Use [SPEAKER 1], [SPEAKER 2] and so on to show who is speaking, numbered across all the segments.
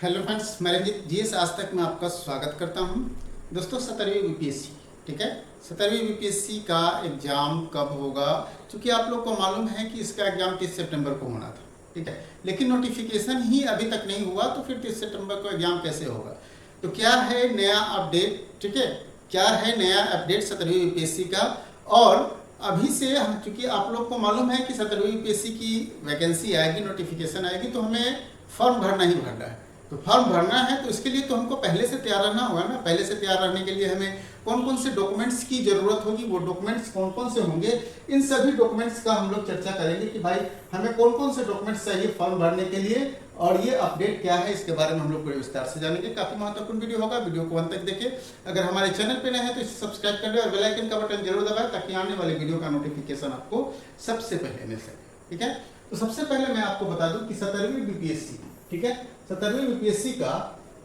[SPEAKER 1] Hello friends, मैं Ranjit GS आज तक में आपका स्वागत करता हूं। दोस्तों 17वीं बीपीएससी, ठीक है, 17वीं बीपीएससी का एग्ज़ाम कब होगा? क्योंकि आप लोग को मालूम है कि इसका एग्ज़ाम 30 सितंबर को होना था, ठीक है, लेकिन नोटिफिकेशन ही अभी तक नहीं हुआ, तो फिर 30 सितंबर को एग्ज़ाम कैसे होगा? तो क्या है नया अपडेट, ठीक है, क्या है नया अपडेट 17वीं बीपीएससी का? और अभी से क्योंकि आप लोग को मालूम है कि 17वीं बीपीएससी की वैकेंसी आएगी, नोटिफिकेशन आएगी, तो हमें फॉर्म भरना ही भरना है। तो फॉर्म भरना है तो इसके लिए तो हमको पहले से तैयार रहना होगा ना। पहले से तैयार रहने के लिए हमें कौन कौन से डॉक्यूमेंट्स की ज़रूरत होगी, वो डॉक्यूमेंट्स कौन कौन से होंगे, इन सभी डॉक्यूमेंट्स का हम लोग चर्चा करेंगे कि भाई हमें कौन कौन से डॉक्यूमेंट्स चाहिए फॉर्म भरने के लिए, और ये अपडेट क्या है इसके बारे में हम लोग पूरे विस्तार से जानेंगे। काफ़ी महत्वपूर्ण वीडियो होगा, वीडियो को अंत तक देखें। अगर हमारे चैनल पर नए हैं तो इसे सब्सक्राइब कर लें और बेल आइकन का बटन जरूर दबाएं ताकि आने वाले वीडियो का नोटिफिकेशन आपको सबसे पहले मिल सके, ठीक है। तो सबसे पहले मैं आपको बता दूं कि 17वीं बीपीएससी, ठीक है, 17वीं बीपीएससी का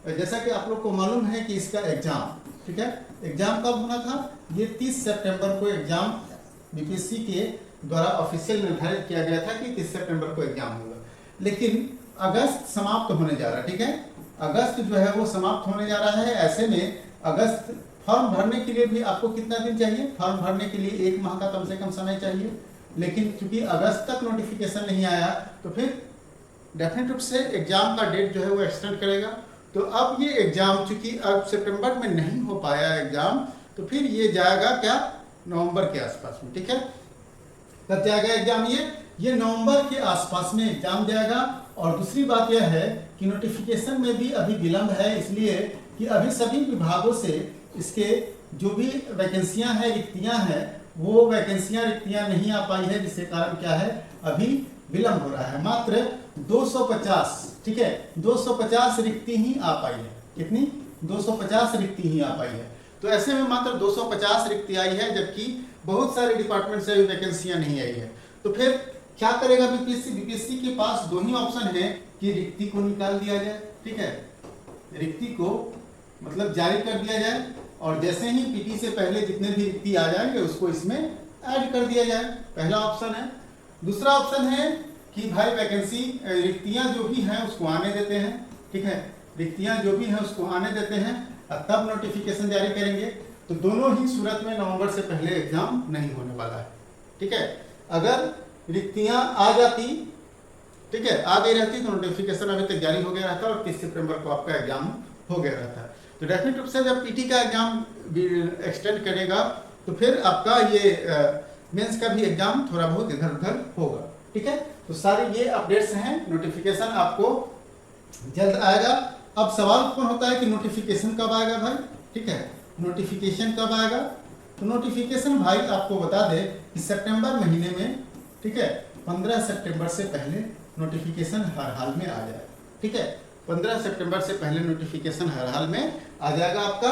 [SPEAKER 1] जैसा कि आप लोग को मालूम है कि इसका एग्जाम, ठीक है, एग्जाम कब होना था? ये 30 सितंबर को एग्जाम बीपीएससी के द्वारा ऑफिशियल निर्धारित किया गया था कि 30 सितंबर को एग्जाम होगा, लेकिन अगस्त समाप्त होने जा रहा है, ठीक है, अगस्त जो है वो समाप्त होने जा रहा है। ऐसे में अगस्त फॉर्म भरने के लिए भी आपको कितना दिन चाहिए? फॉर्म भरने के लिए 1 माह का कम से कम समय चाहिए, लेकिन क्योंकि अगस्त तक नोटिफिकेशन नहीं आया तो फिर डेफिनेट रूप से एग्जाम का डेट जो है वो एक्सटेंड करेगा। तो अब ये एग्जाम चूंकि अब सितंबर में नहीं हो पाया एग्जाम, तो फिर ये जाएगा क्या? नवंबर के आसपास में, ठीक है। कब जाएगा एग्जाम? ये नवंबर के आसपास में एग्जाम जाएगा। और दूसरी बात यह है कि नोटिफिकेशन में भी अभी विलंब है, इसलिए कि अभी सभी विभागों से इसके जो भी वैकेंसियां हैं, रिक्तियां हैं, वो वैकेंसियां रिक्तियां नहीं आ पाई है, जिसके कारण क्या है अभी विलंब हो रहा है। मात्र 250, ठीक है, 250 रिक्ति ही आ पाई है। कितनी? 250 रिक्ति ही आ पाई है। तो ऐसे में मात्र 250 रिक्ति आई है, जबकि बहुत सारे डिपार्टमेंट से वैकेंसियां नहीं आई है। तो फिर क्या करेगा बीपीएससी? बीपीएससी के पास दो ही ऑप्शन है कि रिक्ति को निकाल दिया जाए, ठीक है, रिक्ति को मतलब जारी कर दिया जाए, और जैसे ही पीटी से पहले जितने भी रिक्ति आ जाएंगे उसको इसमें ऐड कर दिया जाए। पहला ऑप्शन है। दूसरा ऑप्शन है कि भाई वैकेंसी रिक्तियां जो भी हैं उसको आने देते हैं, ठीक है, रिक्तियां जो भी हैं उसको आने देते हैं और तब नोटिफिकेशन जारी करेंगे। तो दोनों ही सूरत में नवंबर से पहले एग्जाम नहीं होने वाला है, ठीक है। अगर रिक्तियां आ जाती, ठीक है, आ गई रहती तो नोटिफिकेशन अभी तक जारी हो गया रहता और 30 सितंबर को आपका एग्जाम हो गया रहता। तो डेफिनेट रूप से जब पीटी का एग्जाम एक्सटेंड करेगा तो फिर आपका ये मेंस का भी एग्जाम थोड़ा बहुत इधर उधर होगा, ठीक है। तो सारे ये अपडेट्स हैं। नोटिफिकेशन आपको जल्द आएगा। अब सवाल कौन होता है कि नोटिफिकेशन कब आएगा भाई, ठीक है, नोटिफिकेशन कब आएगा? तो नोटिफिकेशन भाई आपको बता दे कि सितंबर महीने में, ठीक है, 15 सितंबर से पहले नोटिफिकेशन हर हाल में आ जाए, ठीक है, 15 सितंबर से पहले नोटिफिकेशन हर हाल में आ जाएगा आपका।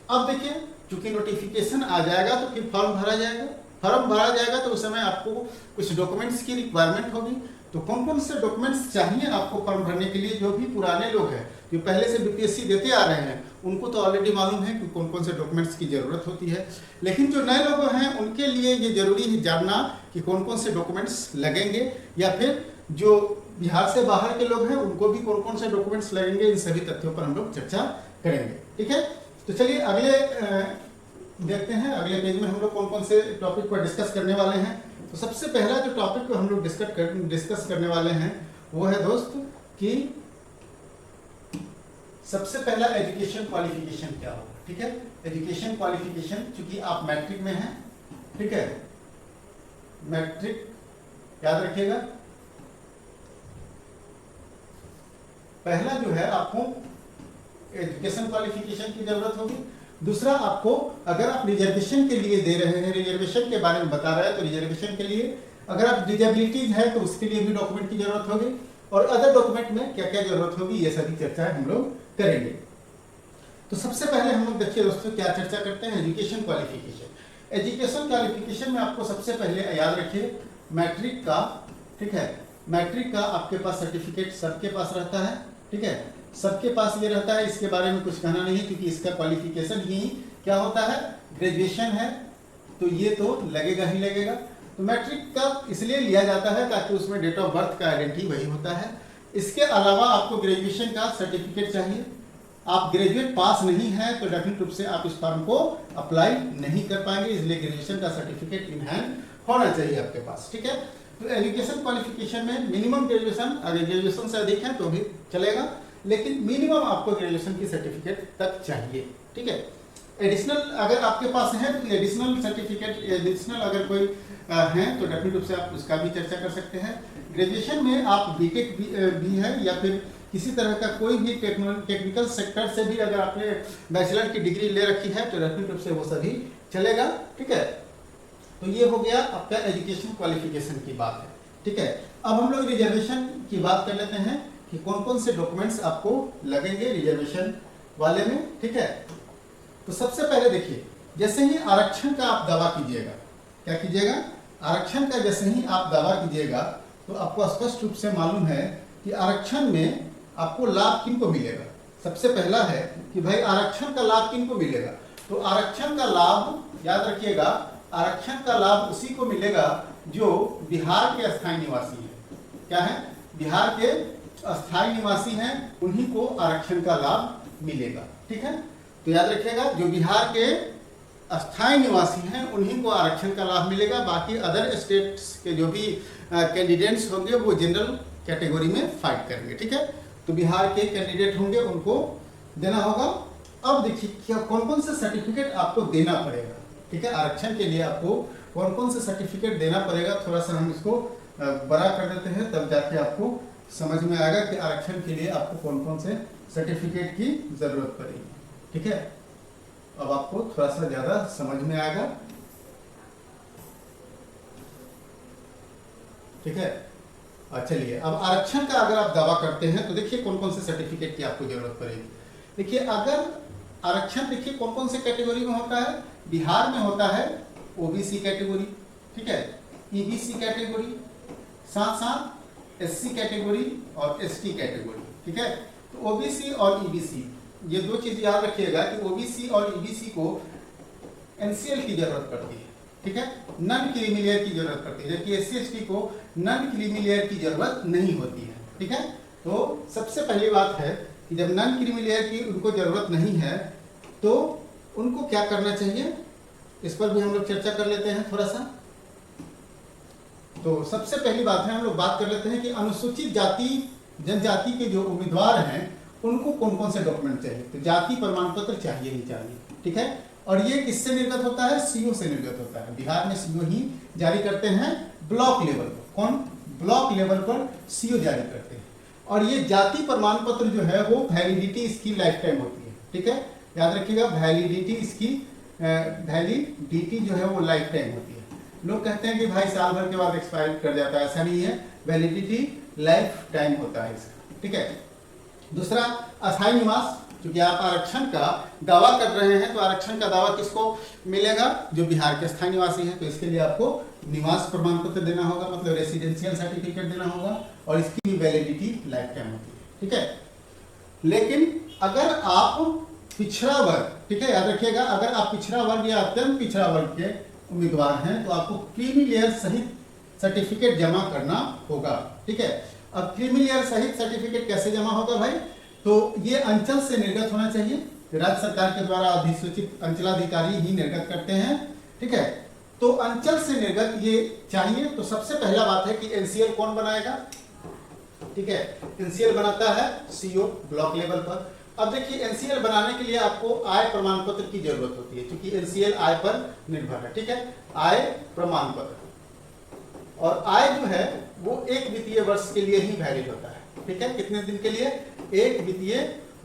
[SPEAKER 1] अब देखिए, चूंकि नोटिफिकेशन आ जाएगा तो फिर फॉर्म भरा जाएगा। फॉर्म भरा जाएगा तो उस समय आपको कुछ डॉक्यूमेंट्स की रिक्वायरमेंट होगी। तो कौन कौन से डॉक्यूमेंट्स चाहिए आपको फॉर्म भरने के लिए? जो भी पुराने लोग हैं, जो पहले से बीपीएससी देते आ रहे हैं, उनको तो ऑलरेडी मालूम है कि कौन कौन से डॉक्यूमेंट्स की जरूरत होती है, लेकिन जो नए लोग हैं उनके लिए ये जरूरी है जानना कि कौन कौन से डॉक्यूमेंट्स लगेंगे, या फिर जो बिहार से बाहर के लोग हैं उनको भी कौन कौन से डॉक्यूमेंट्स लगेंगे। इन सभी तथ्यों पर हम लोग चर्चा करेंगे, ठीक है। तो चलिए अगले देखते हैं, अगले पेज में हम लोग कौन कौन से टॉपिक पर डिस्कस करने वाले हैं। तो सबसे पहला जो टॉपिक को हम लोग डिस्कस करने वाले हैं वो है दोस्त कि सबसे पहला एजुकेशन क्वालिफिकेशन क्या होगा, ठीक है। एजुकेशन क्वालिफिकेशन, चूंकि आप मैट्रिक में हैं, ठीक है, मैट्रिक याद रखिएगा। पहला जो है आपको एजुकेशन क्वालिफिकेशन की जरूरत होगी। दूसरा, आपको अगर आप रिजर्वेशन के लिए दे रहे हैं, रिजर्वेशन के बारे में बता रहे हैं, तो रिजर्वेशन के लिए अगर आप डिजेबिलिटीज है तो उसके लिए भी डॉक्यूमेंट की जरूरत होगी, और अदर डॉक्यूमेंट में क्या क्या जरूरत होगी ये सभी चर्चाएं हम लोग करेंगे। तो सबसे पहले हम लोग देखिए दोस्तों क्या चर्चा करते हैं, एजुकेशन क्वालिफिकेशन। एजुकेशन क्वालिफिकेशन में आपको सबसे पहले याद रखिए मैट्रिक का, ठीक है, मैट्रिक का आपके पास सर्टिफिकेट सबके पास रहता है, ठीक है, सबके पास ये रहता है। इसके बारे में कुछ कहना नहीं है क्योंकि इसका क्वालिफिकेशन ही क्या होता है, ग्रेजुएशन है, तो ये तो लगेगा ही लगेगा। तो मैट्रिक का इसलिए लिया जाता है ताकि उसमें डेट ऑफ बर्थ का आइडेंटिटी वही होता है। इसके अलावा आपको ग्रेजुएशन का सर्टिफिकेट चाहिए। आप ग्रेजुएट पास नहीं है तो डेफिनेट रूप से आप इस फॉर्म को अप्लाई नहीं कर पाएंगे, इसलिए ग्रेजुएशन का सर्टिफिकेट इन हैंड होना चाहिए आपके पास, ठीक है। तो एजुकेशन क्वालिफिकेशन में मिनिमम ग्रेजुएशन, अगर ग्रेजुएशन से अधिक है तो भी चलेगा, लेकिन मिनिमम आपको ग्रेजुएशन की सर्टिफिकेट तक चाहिए, ठीक है। एडिशनल अगर आपके पास है तो एडिशनल सर्टिफिकेट, एडिशनल अगर कोई है तो डेफिनेट रूप से आप उसका भी चर्चा कर सकते हैं। ग्रेजुएशन में आप बीटेक भी है या फिर किसी तरह का कोई भी टेक्निकल सेक्टर से भी अगर आपने बैचलर की डिग्री ले रखी है तो डेफिनेट रूप से वो सभी चलेगा, ठीक है। तो ये हो गया आपका एजुकेशन क्वालिफिकेशन की बात है, ठीक है। अब हम लोग रिजर्वेशन की बात कर लेते हैं कि कौन कौन से डॉक्यूमेंट्स आपको लगेंगे रिजर्वेशन वाले में, ठीक है। तो सबसे पहले देखिए, जैसे ही आरक्षण का आप दावा कीजिएगा, क्या कीजिएगा, आरक्षण का जैसे ही आप दावा कीजिएगा तो आपको स्पष्ट रूप से मालूम है कि आरक्षण में आपको लाभ किन को मिलेगा। सबसे पहला है कि भाई आरक्षण का लाभ किन को मिलेगा, तो आरक्षण का लाभ याद रखिएगा, आरक्षण का लाभ उसी को मिलेगा जो बिहार के स्थायी निवासी हैं। क्या है, बिहार के स्थायी निवासी हैं, उन्हीं को आरक्षण का लाभ मिलेगा, ठीक है। तो याद रखिएगा, जो बिहार के स्थायी निवासी हैं उन्हीं को आरक्षण का लाभ मिलेगा। बाकी अदर स्टेट्स के जो भी कैंडिडेट्स होंगे वो जनरल कैटेगरी में फाइट करेंगे, ठीक है। तो बिहार के कैंडिडेट होंगे उनको देना होगा। अब देखिए क्या कौन कौन से सर्टिफिकेट आपको देना पड़ेगा, ठीक है। आरक्षण के लिए आपको कौन कौन से सर्टिफिकेट देना पड़ेगा, थोड़ा सा हम इसको बड़ा कर देते हैं, तब जाके आपको समझ में आएगा कि आरक्षण के लिए आपको कौन कौन से सर्टिफिकेट की जरूरत पड़ेगी, ठीक है। अब आपको थोड़ा सा ज्यादा समझ में आएगा, ठीक है। चलिए, अब आरक्षण का अगर आप दावा करते हैं तो देखिए कौन कौन से सर्टिफिकेट की आपको जरूरत पड़ेगी। देखिए, अगर आरक्षण देखिए कौन कौन से कैटेगरी में होता है, बिहार में होता है ओबीसी कैटेगरी, ठीक है, ईबीसी कैटेगरी, साथ साथ एससी कैटेगरी और एसटी कैटेगरी, ठीक है। तो ओबीसी और ईबीसी, ये दो चीज याद रखिएगा कि ओबीसी और ईबीसी को एनसीएल की जरूरत पड़ती है, ठीक है, नॉन क्रीमी लेयर की जरूरत पड़ती है, जबकि एससी एसटी को नॉन क्रीमी लेयर की जरूरत नहीं होती है, ठीक है। तो सबसे पहली बात है कि जब नॉन क्रीमी लेयर की उनको जरूरत नहीं है तो उनको क्या करना चाहिए, इस पर भी हम लोग चर्चा कर लेते हैं थोड़ा सा। तो सबसे पहली बात है, हम लोग बात कर लेते हैं कि अनुसूचित जाति जनजाति के जो उम्मीदवार हैं उनको कौन कौन से डॉक्यूमेंट चाहिए। तो जाति प्रमाण पत्र चाहिए ही चाहिए, ठीक है। और ये किससे निर्गत होता है, सीओ से निर्गत होता है। बिहार में सीओ ही जारी करते हैं ब्लॉक लेवल पर। कौन, ब्लॉक लेवल पर सीओ जारी करते हैं। और ये जाति प्रमाण पत्र जो है वो वैलिडिटी इसकी लाइफ टाइम होती है, ठीक है। याद रखिएगा, वैलिडिटी इसकी वैलिडिटी जो है वो लाइफ टाइम होती है। लोग कहते हैं कि भाई साल भर के बाद एक्सपायर कर जाता है, ऐसा नहीं है, वैलिडिटी लाइफ टाइम होता है इसका, ठीक है। दूसरा, अस्थायी निवास, क्योंकि आप आरक्षण का दावा कर रहे हैं तो आरक्षण का दावा किसको मिलेगा, जो बिहार के स्थायी निवासी हैं। तो इसके लिए आपको निवास प्रमाण पत्र देना होगा, मतलब रेसिडेंशियल सर्टिफिकेट देना होगा, और इसकी भी वैलिडिटी लाइफ टाइम होती है, ठीक है। लेकिन अगर आप पिछड़ा वर्ग, ठीक है, याद रखिएगा, अगर आप पिछड़ा वर्ग या अत्यंत पिछड़ा वर्ग के उम्मीदवार हैं तो आपको क्रीमी लेयर सहित सर्टिफिकेट जमा करना होगा, ठीक है। अब क्रीमी लेयर सहित सर्टिफिकेट कैसे जमा होगा भाई, तो ये अंचल से निर्गत होना चाहिए। राज्य सरकार के द्वारा अधिसूचित अंचलाधिकारी ही निर्गत करते हैं, ठीक है। तो अंचल से निर्गत ये चाहिए। तो सबसे पहला बात है कि एनसीएल कौन बनाएगा, ठीक है, एनसीएल बनाता है सीओ ब्लॉक लेवल पर। अब देखिए, एनसीएल बनाने के लिए आपको आय प्रमाण पत्र की जरूरत होती है, क्योंकि एनसीएल आय पर निर्भर है, ठीक है, आय प्रमाण पत्र। और आय जो है वो एक वित्तीय वर्ष के लिए ही वैलिड होता है, ठीक है। कितने दिन के लिए, एक वित्तीय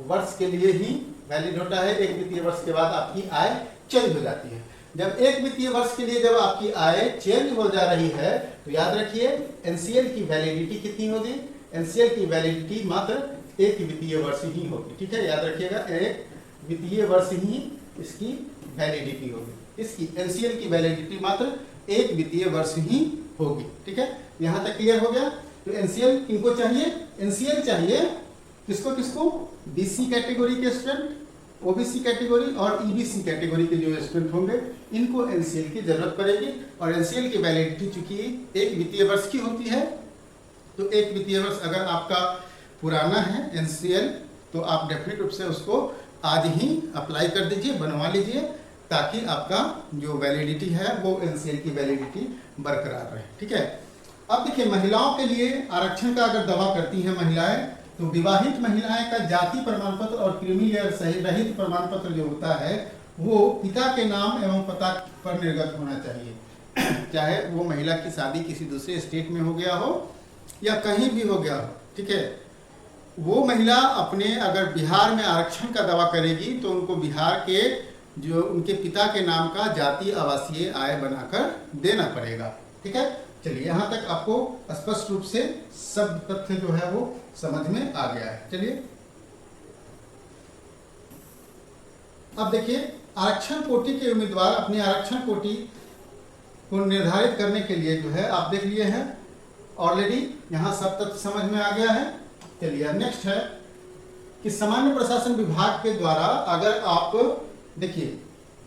[SPEAKER 1] वर्ष के लिए ही वैलिड होता है। एक वित्तीय वर्ष के बाद आपकी आय चेंज हो जाती है। जब एक वित्तीय वर्ष के लिए जब आपकी आय चेंज हो जा रही है तो याद रखिए एनसीएल की वैलिडिटी कितनी होगी, एनसीएल की वैलिडिटी मात्र एक वित्तीय वर्ष ही होगी, ठीक है। याद रखिएगा, एक वित्तीय वर्ष ही इसकी वैलिडिटी होगी। इसकी एनसीएल की वैलिडिटी मात्र एक वित्तीय वर्ष ही होगी, ठीक है। यहां तक क्लियर हो गया। तो एनसीएल किनको चाहिए, एनसीएल चाहिए किसको किसको, बीसी कैटेगरी के स्टूडेंट, ओबीसी कैटेगरी और ईबीसी कैटेगरी के जो स्टूडेंट होंगे इनको एनसीएल की जरूरत पड़ेगी। और एनसीएल की वैलिडिटी चूंकि एक वित्तीय वर्ष की होती है, तो एक वित्तीय वर्ष अगर आपका पुराना है NCL, तो आप डेफिनेट रूप से उसको आज ही अप्लाई कर दीजिए, बनवा लीजिए, ताकि आपका जो वैलिडिटी है वो NCL की वैलिडिटी बरकरार रहे। ठीक है। अब देखिए, महिलाओं के लिए आरक्षण का अगर दावा करती हैं महिलाएं, तो विवाहित महिलाएं का जाति प्रमाण पत्र और क्रीमी लेयर सहित रहित प्रमाण पत्र जो होता है वो पिता के नाम एवं पता पर निर्गत होना चाहिए। चाहे वो महिला की शादी किसी दूसरे स्टेट में हो गया हो या कहीं भी हो गया हो। ठीक है। वो महिला अपने अगर बिहार में आरक्षण का दावा करेगी तो उनको बिहार के जो उनके पिता के नाम का जातीय आवासीय आय बनाकर देना पड़ेगा। ठीक है। चलिए, यहाँ तक आपको स्पष्ट रूप से सब तथ्य जो है वो समझ में आ गया है। चलिए, अब देखिए, आरक्षण कोटि के उम्मीदवार अपनी आरक्षण कोटि को निर्धारित करने के लिए जो है आप देख लिए हैं ऑलरेडी, यहाँ सब तथ्य समझ में आ गया है। चलिए, नेक्स्ट है कि सामान्य प्रशासन विभाग के द्वारा अगर आप देखिए,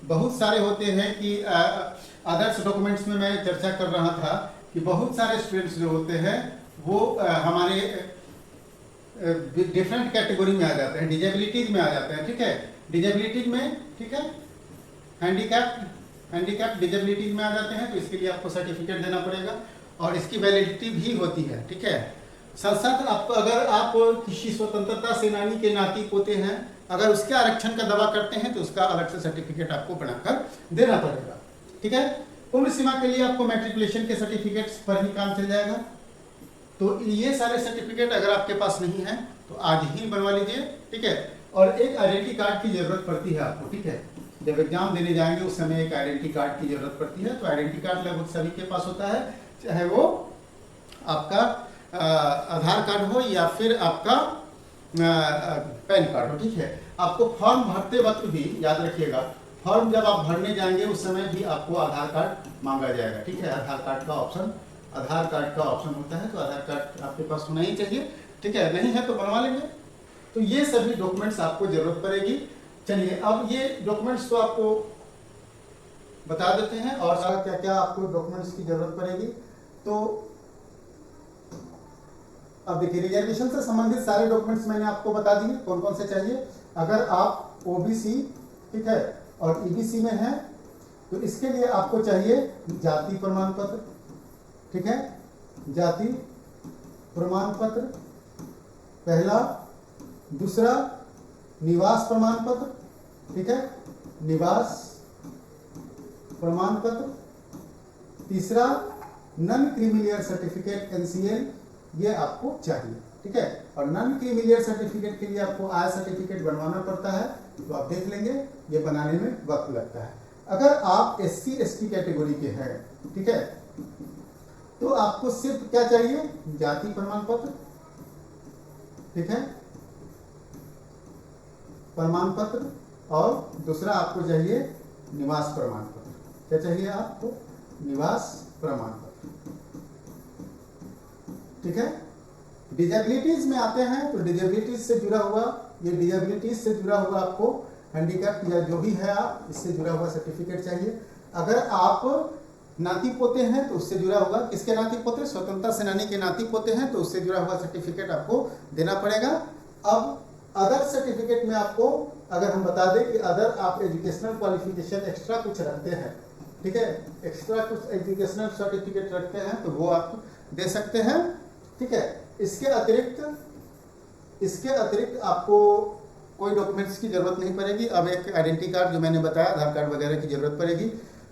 [SPEAKER 1] बहुत सारे होते हैं कि अदर्स डॉक्यूमेंट्स में मैं चर्चा कर रहा था कि बहुत सारे स्टूडेंट्स जो होते हैं वो हमारे डिफरेंट कैटेगरी में आ जाते हैं, डिजेबिलिटीज में आ जाते हैं। ठीक है। डिजेबिलिटीज में, ठीक है, हैंडीकैप डिजेबिलिटीज में आ जाते हैं, तो इसके लिए आपको सर्टिफिकेट देना पड़ेगा और इसकी वैलिडिटी भी होती है। ठीक है। साथ साथ आपको अगर आप किसी स्वतंत्रता सेनानी के नाती पोते हैं, अगर उसके आरक्षण का दावा करते हैं तो उसका अलग से सर्टिफिकेट आपको बनाकर देना पड़ेगा। ठीक है। उम्र सीमा के लिए आपको मैट्रिकुलेशन के सर्टिफिकेट्स पर ही काम चल जाएगा। तो ये सारे सर्टिफिकेट अगर आपके पास नहीं है तो आज ही बनवा लीजिए। ठीक है। और एक आइडेंटिटी कार्ड की जरूरत पड़ती है आपको। ठीक है। जब एग्जाम देने जाएंगे उस समय एक आइडेंटिटी कार्ड की जरूरत पड़ती है। तो आइडेंटिटी कार्ड लगभग सभी के पास होता है, चाहे वो आपका आधार कार्ड हो या फिर आपका पैन कार्ड हो। ठीक है। आपको फॉर्म भरते वक्त भी याद रखिएगा, फॉर्म जब आप भरने जाएंगे उस समय भी आपको आधार कार्ड मांगा जाएगा। ठीक है। आधार कार्ड का ऑप्शन होता है, तो आधार कार्ड आपके पास होना ही चाहिए। ठीक है। नहीं है तो बनवा लेंगे। तो ये सभी डॉक्यूमेंट्स आपको जरूरत पड़ेगी। चलिए, अब ये डॉक्यूमेंट्स तो आपको बता देते हैं और क्या क्या आपको डॉक्यूमेंट्स की जरूरत पड़ेगी। तो अब देखिए, रिजर्वेशन से संबंधित सारे डॉक्यूमेंट्स मैंने आपको बता दिए कौन कौन से चाहिए। अगर आप OBC, ठीक है, और EBC में हैं तो इसके लिए आपको चाहिए जाति प्रमाण पत्र। ठीक है। जाति प्रमाण पत्र पहला, दूसरा निवास प्रमाण पत्र। ठीक है, निवास प्रमाण पत्र, तीसरा non creamy layer certificate NCL, ये आपको चाहिए। ठीक है। और नॉन क्रीमी लेयर सर्टिफिकेट के लिए आपको आय सर्टिफिकेट बनवाना पड़ता है, तो आप देख लेंगे, ये बनाने में वक्त लगता है। अगर आप SC ST कैटेगरी के हैं, ठीक है, तो आपको सिर्फ क्या चाहिए, जाति प्रमाण पत्र। ठीक है, प्रमाण पत्र, और दूसरा आपको चाहिए निवास प्रमाण पत्र। क्या चाहिए आपको, निवास प्रमाण पत्र। ठीक है। डिजेबिलिटीज में आते हैं तो डिजेबिलिटीज से जुड़ा हुआ, ये डिजेबिलिटीज से जुड़ा हुआ आपको हैंडीकैप या जो भी है आप इससे जुड़ा हुआ सर्टिफिकेट चाहिए। अगर आप नाती पोते हैं तो उससे जुड़ा हुआ, किसके नाती पोते, स्वतंत्रता सेनानी के नाती पोते हैं तो उससे जुड़ा हुआ सर्टिफिकेट आपको देना पड़ेगा। अब अदर सर्टिफिकेट में आपको अगर हम बता दें कि अदर आप एजुकेशनल क्वालिफिकेशन एक्स्ट्रा कुछ रखते हैं, ठीक है, एक्स्ट्रा कुछ एजुकेशनल सर्टिफिकेट रखते हैं तो वो आप दे सकते हैं। ठीक है। इसके अतिरिक्त आपको कोई डॉक्यूमेंट्स की जरूरत नहीं पड़ेगी। अब एक आइडेंटिटी कार्ड जो मैंने बताया, आधार कार्ड वगैरह की जरूरत पड़ेगी।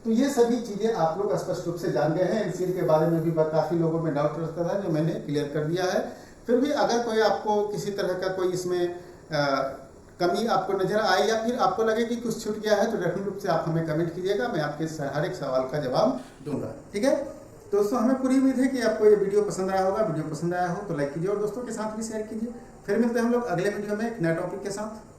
[SPEAKER 1] तो ये सभी चीजें आप लोग स्पष्ट रूप से जान गए हैं। NCL के बारे में भी काफी लोगों में डाउट रहता था, जो मैंने क्लियर कर दिया है। फिर भी अगर कोई आपको किसी तरह का कोई इसमें कमी आपको नजर आए या फिर आपको लगे कि कुछ छूट गया है तो डेफिनेट रूप से आप हमें कमेंट कीजिएगा, मैं आपके हर एक सवाल का जवाब दूंगा। ठीक है। दोस्तों, हमें पूरी उम्मीद है कि आपको ये वीडियो पसंद आया होगा। वीडियो पसंद आया हो तो लाइक कीजिए और दोस्तों के साथ भी शेयर कीजिए। फिर मिलते हैं हम लोग अगले वीडियो में एक नए टॉपिक के साथ।